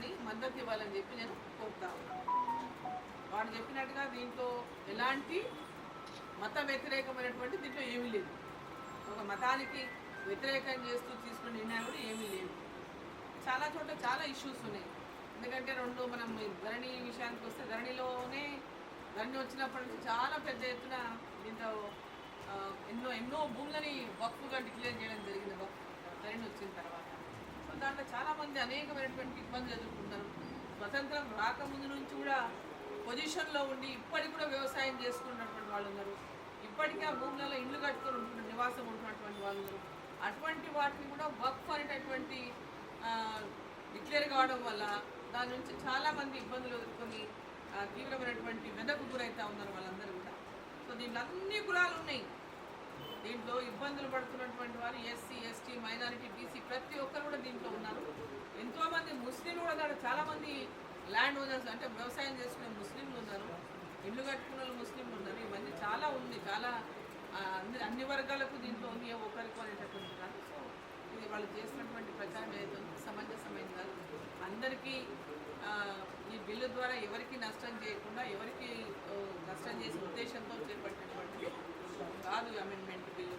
తీర్మానాన్ని మద్దతు ఇవ్వాలని చెప్పి నేను కోరుతా ఉన్నాను. వాడు చెప్పినట్టుగా దీంట్లో ఎలాంటి మత వ్యతిరేకమైనటువంటి దీంట్లో ఏమీ లేదు. ఒక మతానికి వ్యతిరేకం చేస్తూ తీసుకునే నిర్ణయాలు కూడా ఏమీ లేవు. చాలా చోట్ల చాలా ఇష్యూస్ ఉన్నాయి. ఎందుకంటే మనం ధరణి విషయానికి వస్తే ధరణి వచ్చినప్పటి నుంచి చాలా పెద్ద ఎత్తున దీంట్లో ఎన్నో భూములని వక్ఫ్గా డిక్లేర్ చేయడం జరిగింది ధరణి వచ్చిన తర్వాత. సో దాంట్లో చాలామంది అనేకమైనటువంటి ఇబ్బందులు ఎదుర్కొంటారు. స్వతంత్రం రాకముందు నుంచి కూడా పొజిషన్లో ఉండి ఇప్పటికి కూడా వ్యవసాయం చేసుకున్నటువంటి వాళ్ళు ఉన్నారు. ఇప్పటికీ ఆ భూములలో ఇల్లు కట్టుకొని ఉంటున్న నివాసం ఉంటున్నటువంటి వాళ్ళు ఉన్నారు. అటువంటి వాటిని కూడా వక్ఫ్ అనేటటువంటి డిక్లేర్ కావడం వల్ల దాని నుంచి చాలామంది ఇబ్బందులు ఎదుర్కొని తీవ్రమైనటువంటి వెదకు గురవుతూ ఉన్నారు వాళ్ళందరూ కూడా. సో దీంట్లో అన్ని కులాలు ఉన్నాయి. దీంట్లో ఇబ్బందులు పడుతున్నటువంటి వారు ఎస్సీ, ఎస్టీ, మైనారిటీ, బీసీ ప్రతి ఒక్కరు కూడా దీంట్లో ఉన్నారు. ఎంతోమంది ముస్లింలు కూడా చాలామంది ల్యాండ్ ఓనర్స్ అంటే వ్యవసాయం చేసుకునే ముస్లింలు ఉన్నారు, ఇల్లు కట్టుకున్న ముస్లింలు ఉన్నారు. ఇవన్నీ చాలా ఉంది. చాలా అన్ని వర్గాలకు దీంట్లో ఉంది, ఒకరికి అనేటటువంటి కాదు. సో ఇది వాళ్ళు చేసినటువంటి ప్రచారం ఏదైతే సమంజసమైంది కాదు. అందరికీ ఈ బిల్లు ద్వారా ఎవరికి నష్టం చేయకుండా ఎవరికి నష్టం చేసే ఉద్దేశంతో చేపట్టినటువంటిది కాదు అమెండ్మెంట్ బిల్లు.